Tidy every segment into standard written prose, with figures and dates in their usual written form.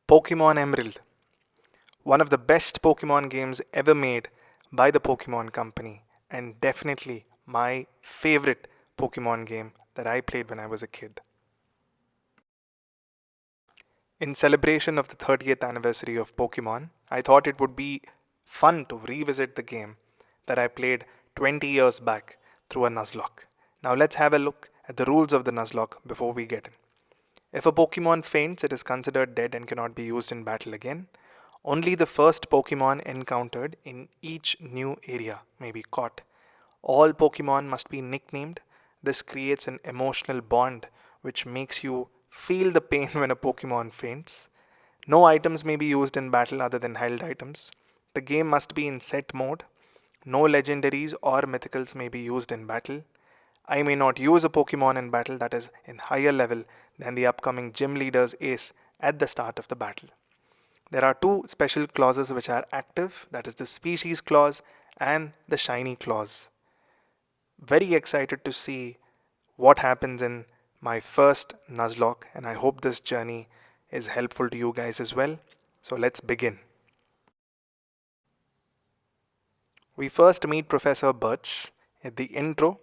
Pokémon Emerald, one of the best Pokemon games ever made by the Pokemon Company, and definitely my favorite Pokemon game that I played when I was a kid. In celebration of the 30th anniversary of Pokemon, I thought it would be fun to revisit the game that I played 20 years back through a Nuzlocke. Now let's have a look at the rules of the Nuzlocke before we get in. If a Pokemon faints, it is considered dead and cannot be used in battle again. Only the first Pokemon encountered in each new area may be caught. All Pokemon must be nicknamed. This creates an emotional bond which makes you feel the pain when a Pokemon faints. No items may be used in battle other than held items. The game must be in set mode. No legendaries or mythicals may be used in battle. I may not use a Pokemon in battle that is in higher level than the upcoming gym leader's ace at the start of the battle. There are two special clauses which are active, that is the species clause and the shiny clause. Very excited to see what happens in my first Nuzlocke, and I hope this journey is helpful to you guys as well. So let's begin. We first meet Professor Birch. At the intro,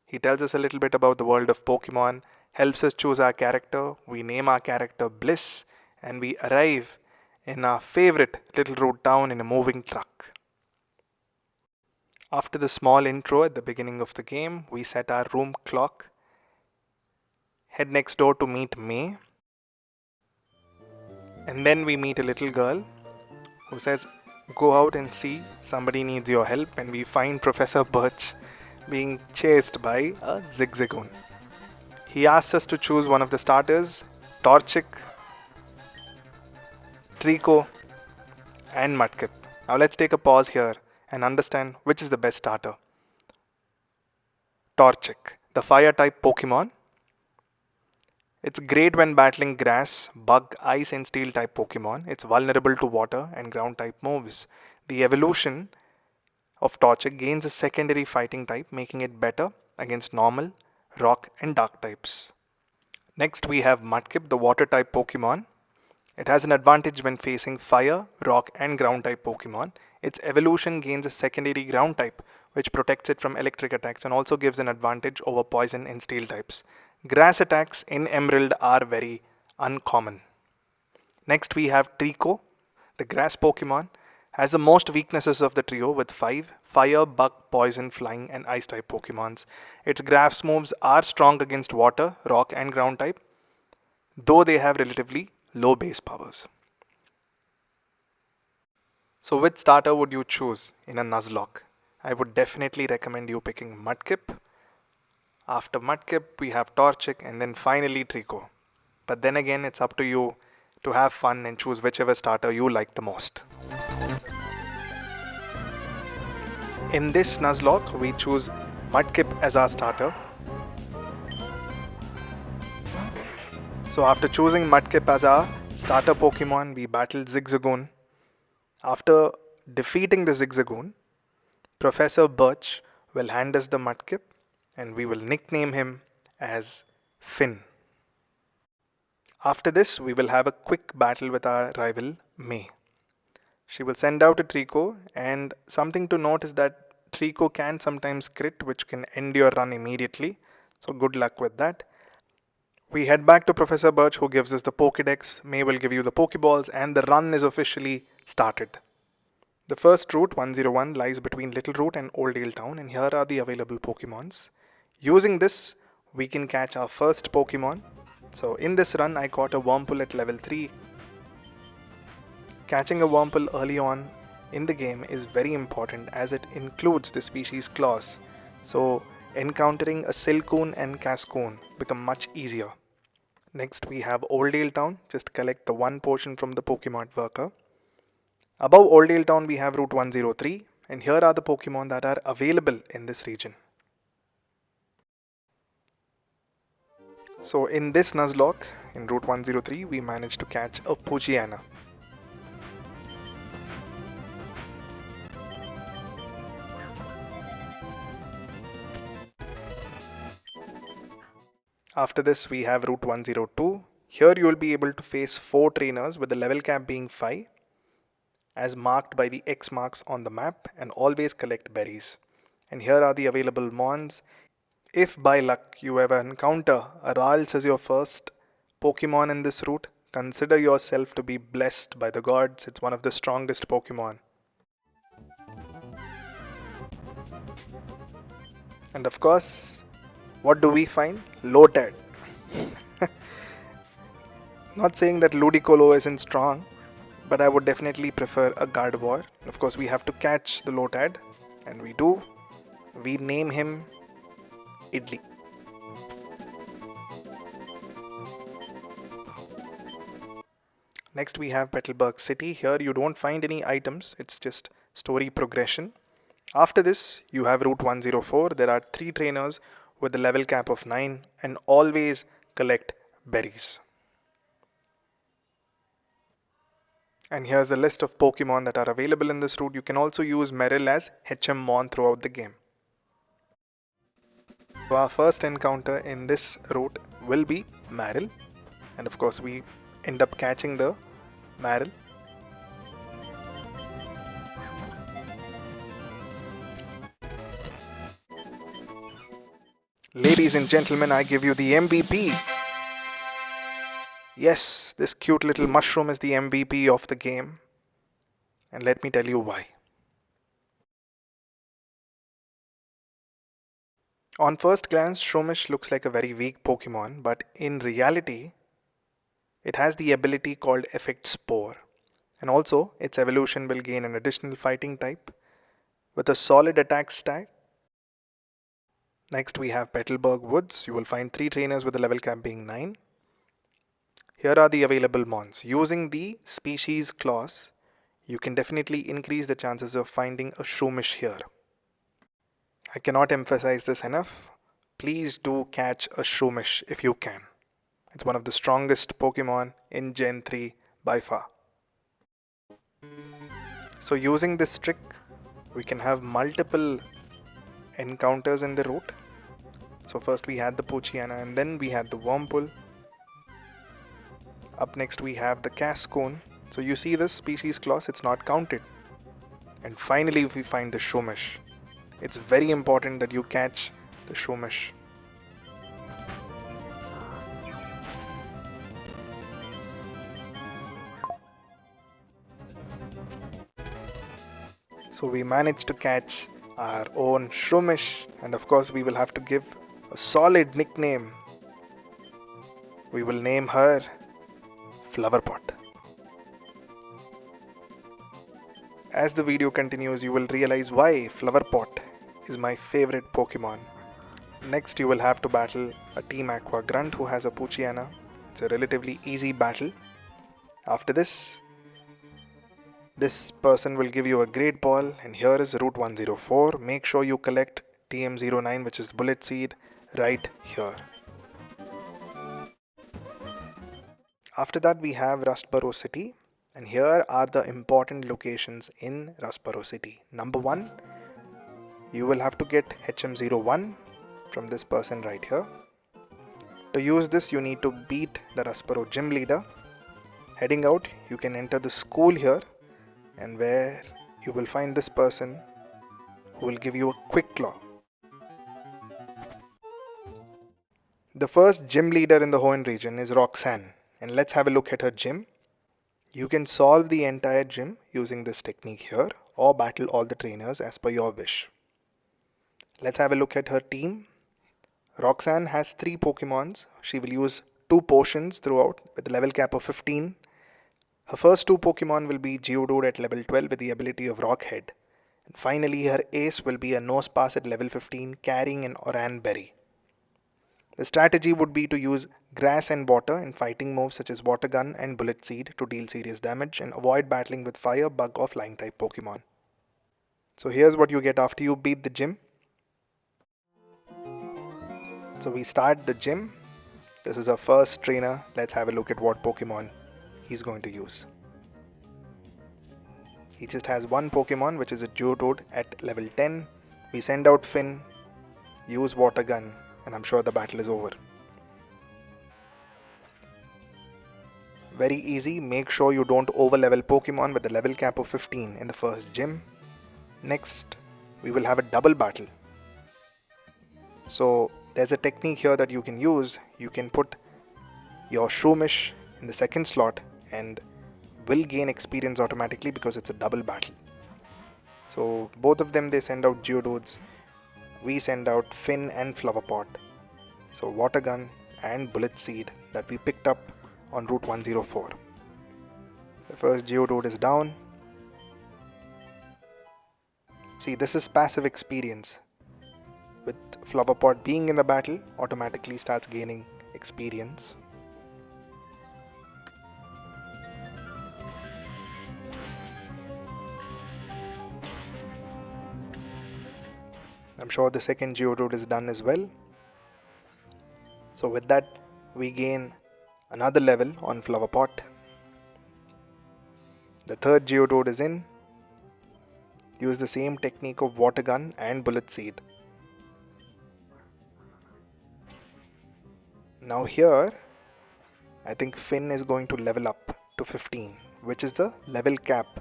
he tells us a little bit about the world of Pokemon, helps us choose our character, we name our character Bliss, and we arrive in our favorite little road town in a moving truck. After the small intro at the beginning of the game, we set our room clock, head next door to meet May, and then we meet a little girl who says, "Go out and see, somebody needs your help," and we find Professor Birch being chased by a Zigzagoon. He asks us to choose one of the starters, Torchic, Trico, and Mudkip. Now let's take a pause here and understand which is the best starter. Torchic, the fire type Pokemon. It's great when battling grass, bug, ice and steel type Pokemon. It's vulnerable to water and ground type moves. The evolution of Torchic gains a secondary fighting type, making it better against normal, rock and dark types. Next we have Mudkip, the water type Pokemon. It has an advantage when facing fire, rock and ground type Pokemon. Its evolution gains a secondary ground type which protects it from electric attacks and also gives an advantage over poison and steel types. Grass attacks in Emerald are very uncommon. Next we have Trico, the grass Pokemon. Has the most weaknesses of the trio with 5 fire, bug, poison, flying and ice type Pokemons. Its grass moves are strong against water, rock and ground type, though they have relatively low base powers. So which starter would you choose in a Nuzlocke? I would definitely recommend you picking Mudkip. After Mudkip we have Torchic and then finally Trico. But then again it's up to you to have fun and choose whichever starter you like the most. In this Nuzlocke, we choose Mudkip as our starter. So after choosing Mudkip as our starter Pokemon, we battle Zigzagoon. After defeating the Zigzagoon, Professor Birch will hand us the Mudkip and we will nickname him as Finn. After this, we will have a quick battle with our rival May. She will send out a Trico, and something to note is that Trico can sometimes crit, which can end your run immediately. So good luck with that. We head back to Professor Birch, who gives us the Pokédex. May will give you the Pokéballs and the run is officially started. The first route, 101, lies between Little Route and Old Dale Town, and here are the available Pokemons. Using this, we can catch our first Pokemon. So in this run, I caught a Wurmple at level 3. Catching a Wurmple early on in the game is very important as it includes the species clause. So encountering a Silcoon and Cascoon become much easier. Next we have Old Dale Town. Just collect the one portion from the Pokemon worker. Above Old Dale Town we have Route 103, and here are the Pokemon that are available in this region. So in this Nuzlocke, in Route 103, we managed to catch a Poochyena. After this we have Route 102. Here you will be able to face 4 trainers with the level cap being 5, as marked by the X marks on the map, and always collect berries. And here are the available mons. If by luck you ever encounter a Ralts as your first Pokemon in this route, consider yourself to be blessed by the gods. It's one of the strongest Pokemon. And of course, what do we find? Lotad. Not saying that Ludicolo isn't strong, but I would definitely prefer a Gardevoir. Of course, we have to catch the Lotad, and we do. We name him Idli. Next we have Petalburg City. Here you don't find any items, it's just story progression. After this you have Route 104. There are 3 trainers with a level cap of 9, and always collect berries. And here's a list of Pokemon that are available in this route. You can also use Meryl as HM Mon throughout the game. So our first encounter in this route will be Meryl, and of course we end up catching the Meryl. Ladies and gentlemen, I give you the MVP. Yes, this cute little mushroom is the MVP of the game, and let me tell you why. On first glance, Shroomish looks like a very weak Pokemon, but in reality, it has the ability called Effect Spore, and also its evolution will gain an additional fighting type with a solid attack stat. Next we have Petalburg Woods. You will find 3 trainers with a level cap being 9. Here are the available mons. Using the species clause, you can definitely increase the chances of finding a Shroomish here. I cannot emphasize this enough. Please do catch a Shroomish if you can. It's one of the strongest Pokemon in Gen 3 by far. So using this trick, we can have multiple encounters in the route. So first we had the Poochyena, and then we had the Wurmple. Up next we have the Cascoon. So you see this species clause, it's not counted. And finally we find the Shroomish. It's very important that you catch the Shroomish. So we managed to catch our own Shroomish, and of course we will have to give a solid nickname. We will name her Flowerpot. As the video continues, you will realize why Flowerpot is my favorite Pokemon. Next you will have to battle a Team Aqua Grunt who has a Poochyena. It's a relatively easy battle. After this person will give you a Great Ball, and here is Route 104. Make sure you collect TM09, which is Bullet Seed, right here. After that we have Rustboro City, and here are the important locations in Rustboro City. Number 1, you will have to get HM01 from this person right here. To use this you need to beat the Rustboro gym leader. Heading out, you can enter the school here, and where you will find this person who will give you a Quick Claw. The first gym leader in the Hoenn region is Roxanne, and let's have a look at her gym. You can solve the entire gym using this technique here, or battle all the trainers as per your wish. Let's have a look at her team. Roxanne has 3 Pokemons. She will use 2 potions throughout with a level cap of 15. Her first 2 Pokemon will be Geodude at level 12 with the ability of Rock Head. And finally, her ace will be a Nosepass at level 15 carrying an Oran Berry. The strategy would be to use Grass and Water in fighting moves such as Water Gun and Bullet Seed to deal serious damage and avoid battling with Fire, Bug or Flying type Pokemon. So here's what you get after you beat the gym. So we start the gym. This is our first trainer. Let's have a look at what Pokemon he's going to use. He just has one Pokemon, which is a Geodude at level 10. We send out Finn, use Water Gun, and I'm sure the battle is over. Very easy. Make sure you don't over-level Pokemon with a level cap of 15 in the first gym. Next, we will have a double battle. So there's a technique here that you can use. You can put your Shroomish in the second slot and will gain experience automatically because it's a double battle. So both of them, they send out Geodudes. We send out Finn and Flowerpot. So Water Gun and Bullet Seed that we picked up on Route 104. The first Geodude is down. See, this is passive experience. With Flowerpot being in the battle, automatically starts gaining experience. I'm sure the second Geodude is done as well. So with that, we gain another level on Flowerpot. The third Geodude is in. Use the same technique of Water Gun and Bullet Seed. Now here, I think Finn is going to level up to 15, which is the level cap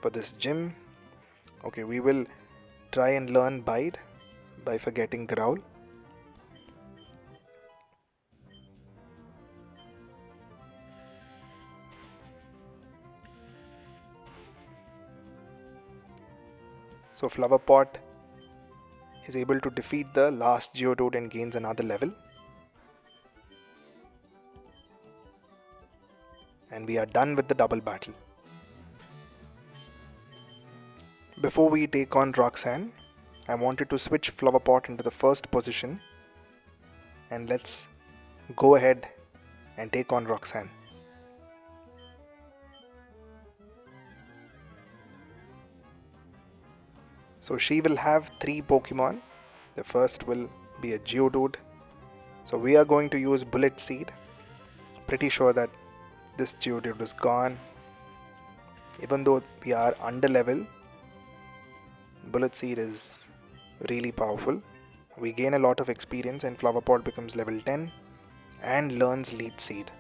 for this gym. Okay, we will try and learn Bite by forgetting Growl. So Flowerpot is able to defeat the last Geodude and gains another level. And we are done with the double battle. Before we take on Roxanne, I wanted to switch Flowerpot into the first position. And let's go ahead and take on Roxanne. So she will have 3 Pokemon. The first will be a Geodude. So we are going to use Bullet Seed. Pretty sure that this Geodude is gone. Even though we are under level, Bullet Seed is really powerful. We gain a lot of experience and Flowerpot becomes level 10 and learns Leech Seed.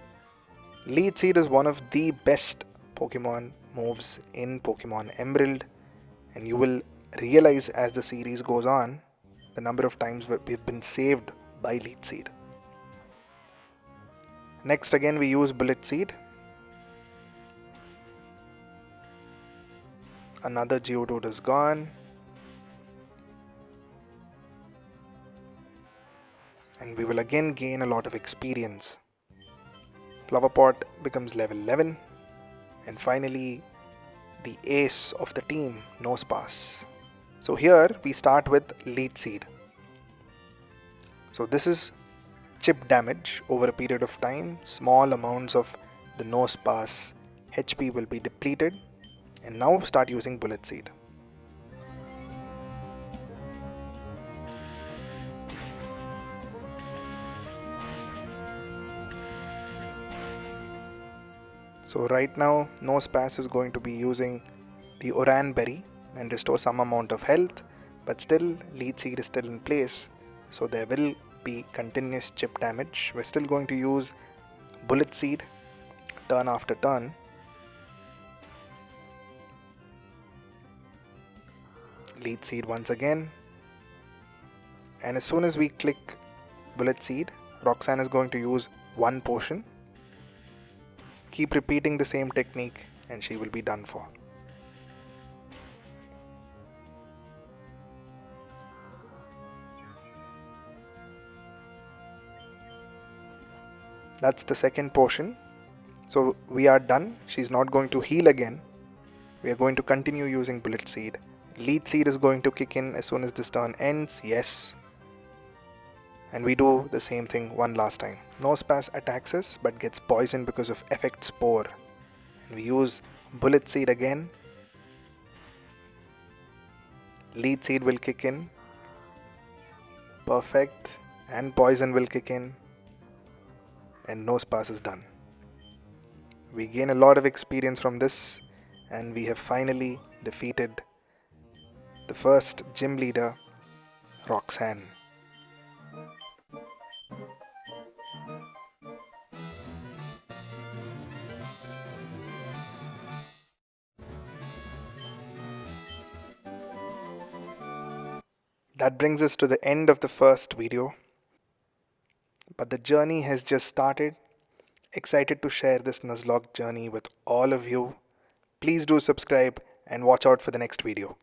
Leech Seed is one of the best Pokemon moves in Pokemon Emerald, and you will realize as the series goes on the number of times we've been saved by Leech Seed. Next again we use Bullet Seed. Another Geodude is gone. And we will again gain a lot of experience. Flowerpot becomes level 11. And finally, the ace of the team, Nosepass. So here we start with Leech Seed. So this is chip damage over a period of time. Small amounts of the Nosepass HP will be depleted. And now start using Bullet Seed. So right now, Nosepass is going to be using the Oran Berry and restore some amount of health, but still Leech Seed is still in place, so there will be continuous chip damage. We're still going to use Bullet Seed turn after turn. Leech Seed once again, and as soon as we click Bullet Seed, Roxanne is going to use one potion. Keep repeating the same technique and she will be done for. That's the second portion. So we are done. She's not going to heal again. We are going to continue using Bullet Seed. Leech Seed is going to kick in as soon as this turn ends. Yes. And we do the same thing one last time. Nosepass attacks us but gets poisoned because of Effect Spore. And we use Bullet Seed again. Leech Seed will kick in. Perfect. And Poison will kick in. And Nosepass is done. We gain a lot of experience from this, and we have finally defeated the first gym leader, Roxanne. That brings us to the end of the first video, but the journey has just started. Excited to share this Nuzlocke journey with all of you. Please do subscribe and watch out for the next video.